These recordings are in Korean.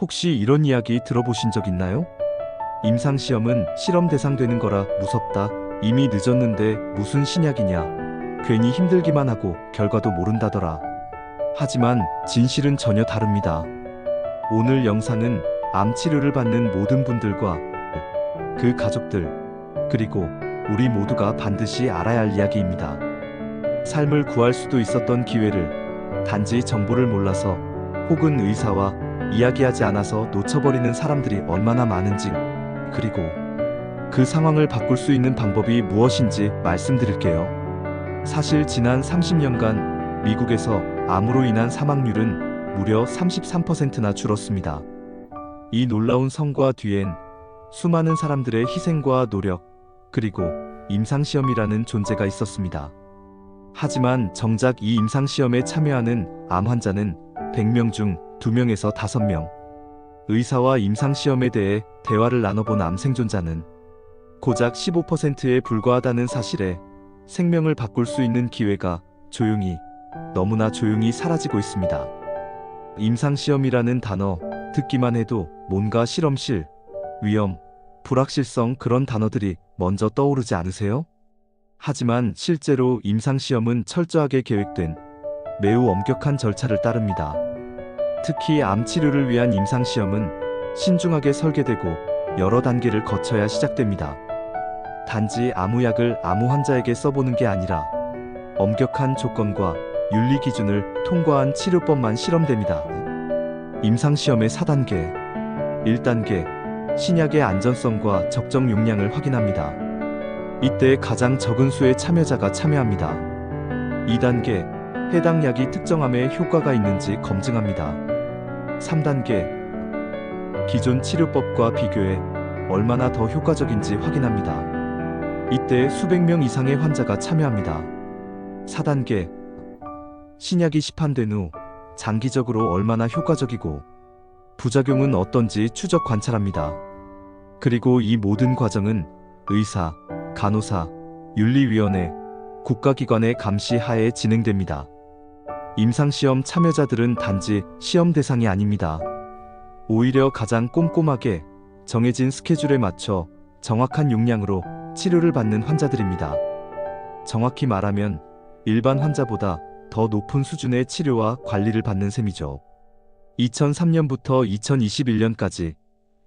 혹시 이런 이야기 들어보신 적 있나요? 임상시험은 실험 대상 되는 거라 무섭다. 이미 늦었는데 무슨 신약이냐. 괜히 힘들기만 하고 결과도 모른다더라. 하지만 진실은 전혀 다릅니다. 오늘 영상은 암 치료를 받는 모든 분들과 그 가족들, 그리고 우리 모두가 반드시 알아야 할 이야기입니다. 삶을 구할 수도 있었던 기회를 단지 정보를 몰라서 혹은 의사와 이야기하지 않아서 놓쳐버리는 사람들이 얼마나 많은지, 그리고 그 상황을 바꿀 수 있는 방법이 무엇인지 말씀드릴게요. 사실 지난 30년간 미국에서 암으로 인한 사망률은 무려 33%나 줄었습니다. 이 놀라운 성과 뒤엔 수많은 사람들의 희생과 노력, 그리고 임상시험이라는 존재가 있었습니다. 하지만 정작 이 임상시험에 참여하는 암 환자는 100명 중 2명에서 5명. 의사와 임상시험에 대해 대화를 나눠본 암 생존자는 고작 15%에 불과하다는 사실에 생명을 바꿀 수 있는 기회가 조용히, 너무나 조용히 사라지고 있습니다. 임상시험이라는 단어, 듣기만 해도 뭔가 실험실, 위험, 불확실성 그런 단어들이 먼저 떠오르지 않으세요? 하지만 실제로 임상시험은 철저하게 계획된 매우 엄격한 절차를 따릅니다. 특히 암 치료를 위한 임상시험은 신중하게 설계되고 여러 단계를 거쳐야 시작됩니다. 단지 아무 약을 아무 환자에게 써보는 게 아니라 엄격한 조건과 윤리 기준을 통과한 치료법만 실험됩니다. 임상시험의 4단계. 1단계. 신약의 안전성과 적정 용량을 확인합니다. 이때 가장 적은 수의 참여자가 참여합니다. 2단계. 해당 약이 특정 암에 효과가 있는지 검증합니다. 3단계. 기존 치료법과 비교해 얼마나 더 효과적인지 확인합니다. 이때 수백 명 이상의 환자가 참여합니다. 4단계. 신약이 시판된 후 장기적으로 얼마나 효과적이고 부작용은 어떤지 추적 관찰합니다. 그리고 이 모든 과정은 의사, 간호사, 윤리위원회, 국가기관의 감시 하에 진행됩니다. 임상시험 참여자들은 단지 시험 대상이 아닙니다. 오히려 가장 꼼꼼하게 정해진 스케줄에 맞춰 정확한 용량으로 치료를 받는 환자들입니다. 정확히 말하면 일반 환자보다 더 높은 수준의 치료와 관리를 받는 셈이죠. 2003년부터 2021년까지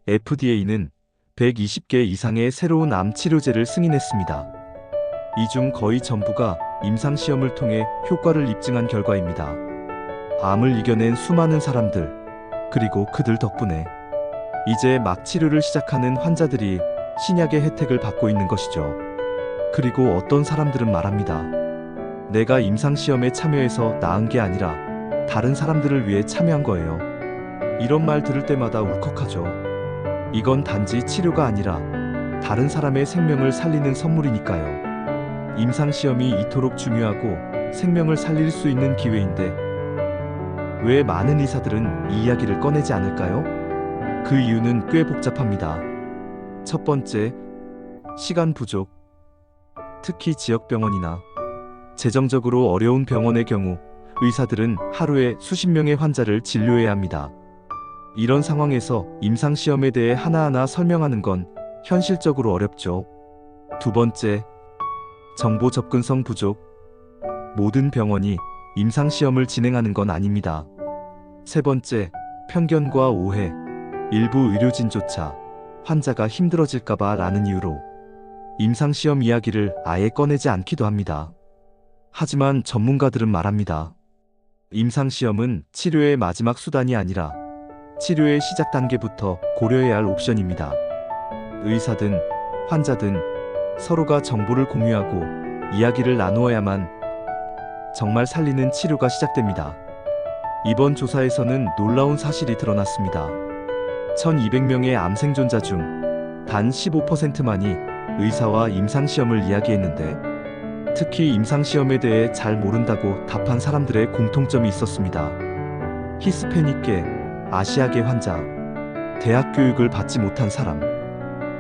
FDA는 120개 이상의 새로운 암 치료제를 승인했습니다. 이 중 거의 전부가 임상시험을 통해 효과를 입증한 결과입니다. 암을 이겨낸 수많은 사람들, 그리고 그들 덕분에 이제 막 치료를 시작하는 환자들이 신약의 혜택을 받고 있는 것이죠. 그리고 어떤 사람들은 말합니다. 내가 임상시험에 참여해서 나은 게 아니라 다른 사람들을 위해 참여한 거예요. 이런 말 들을 때마다 울컥하죠. 이건 단지 치료가 아니라 다른 사람의 생명을 살리는 선물이니까요. 임상시험이 이토록 중요하고 생명을 살릴 수 있는 기회인데 왜 많은 의사들은 이 이야기를 꺼내지 않을까요? 그 이유는 꽤 복잡합니다. 첫 번째, 시간 부족. 특히 지역병원이나 재정적으로 어려운 병원의 경우 의사들은 하루에 수십 명의 환자를 진료해야 합니다. 이런 상황에서 임상시험에 대해 하나하나 설명하는 건 현실적으로 어렵죠. 두 번째, 정보 접근성 부족. 모든 병원이 임상시험을 진행하는 건 아닙니다. 세 번째, 편견과 오해. 일부 의료진조차 환자가 힘들어질까봐 라는 이유로 임상시험 이야기를 아예 꺼내지 않기도 합니다. 하지만 전문가들은 말합니다. 임상시험은 치료의 마지막 수단이 아니라 치료의 시작 단계부터 고려해야 할 옵션입니다. 의사든 환자든 서로가 정보를 공유하고 이야기를 나누어야만 정말 살리는 치료가 시작됩니다. 이번 조사에서는 놀라운 사실이 드러났습니다. 1200명의 암 생존자 중 단 15%만이 의사와 임상시험을 이야기했는데 특히 임상시험에 대해 잘 모른다고 답한 사람들의 공통점이 있었습니다. 히스패닉계, 아시아계 환자, 대학 교육을 받지 못한 사람,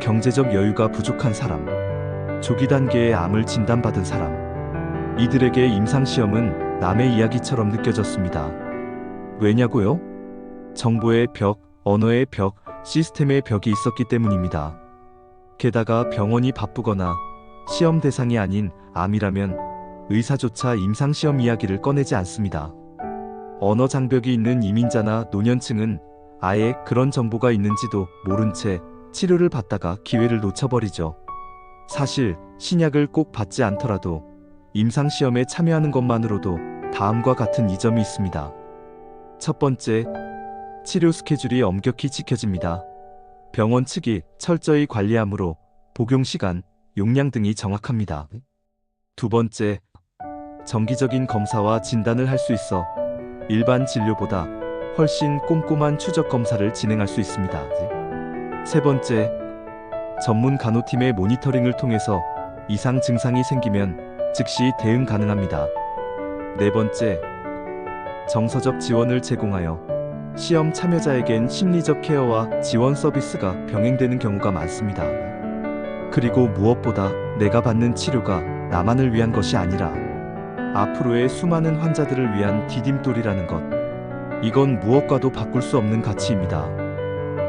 경제적 여유가 부족한 사람, 조기 단계의 암을 진단받은 사람. 이들에게 임상시험은 남의 이야기처럼 느껴졌습니다. 왜냐고요? 정보의 벽, 언어의 벽, 시스템의 벽이 있었기 때문입니다. 게다가 병원이 바쁘거나 시험 대상이 아닌 암이라면 의사조차 임상시험 이야기를 꺼내지 않습니다. 언어 장벽이 있는 이민자나 노년층은 아예 그런 정보가 있는지도 모른 채 치료를 받다가 기회를 놓쳐버리죠. 사실 신약을 꼭 받지 않더라도 임상시험에 참여하는 것만으로도 다음과 같은 이점이 있습니다. 첫 번째, 치료 스케줄이 엄격히 지켜집니다. 병원 측이 철저히 관리하므로 복용 시간, 용량 등이 정확합니다. 두 번째, 정기적인 검사와 진단을 할 수 있어 일반 진료보다 훨씬 꼼꼼한 추적 검사를 진행할 수 있습니다. 세 번째, 전문 간호팀의 모니터링을 통해서 이상 증상이 생기면 즉시 대응 가능합니다. 네 번째, 정서적 지원을 제공하여 시험 참여자에겐 심리적 케어와 지원 서비스가 병행되는 경우가 많습니다. 그리고 무엇보다 내가 받는 치료가 나만을 위한 것이 아니라 앞으로의 수많은 환자들을 위한 디딤돌이라는 것. 이건 무엇과도 바꿀 수 없는 가치입니다.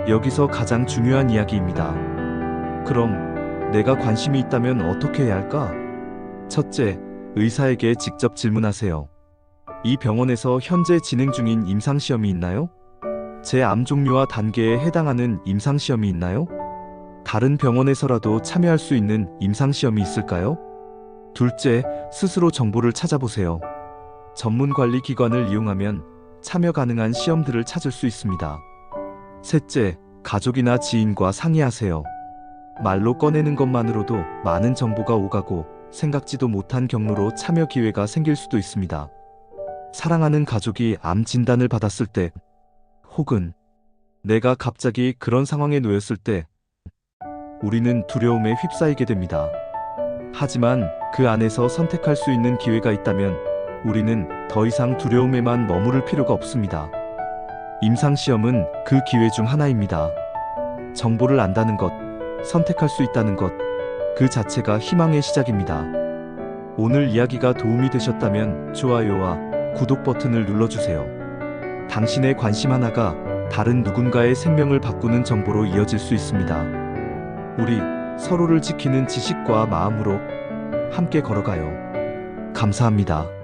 여기서 가장 중요한 이야기입니다. 그럼 내가 관심이 있다면 어떻게 해야 할까? 첫째, 의사에게 직접 질문하세요. 이 병원에서 현재 진행 중인 임상시험이 있나요? 제 암 종류와 단계에 해당하는 임상시험이 있나요? 다른 병원에서라도 참여할 수 있는 임상시험이 있을까요? 둘째, 스스로 정보를 찾아보세요. 전문 관리 기관을 이용하면 참여 가능한 시험들을 찾을 수 있습니다. 셋째, 가족이나 지인과 상의하세요. 말로 꺼내는 것만으로도 많은 정보가 오가고 생각지도 못한 경로로 참여 기회가 생길 수도 있습니다. 사랑하는 가족이 암 진단을 받았을 때, 혹은 내가 갑자기 그런 상황에 놓였을 때, 우리는 두려움에 휩싸이게 됩니다. 하지만 그 안에서 선택할 수 있는 기회가 있다면 우리는 더 이상 두려움에만 머무를 필요가 없습니다. 임상시험은 그 기회 중 하나입니다. 정보를 안다는 것, 선택할 수 있다는 것, 그 자체가 희망의 시작입니다. 오늘 이야기가 도움이 되셨다면 좋아요와 구독 버튼을 눌러주세요. 당신의 관심 하나가 다른 누군가의 생명을 바꾸는 정보로 이어질 수 있습니다. 우리 서로를 지키는 지식과 마음으로 함께 걸어가요. 감사합니다.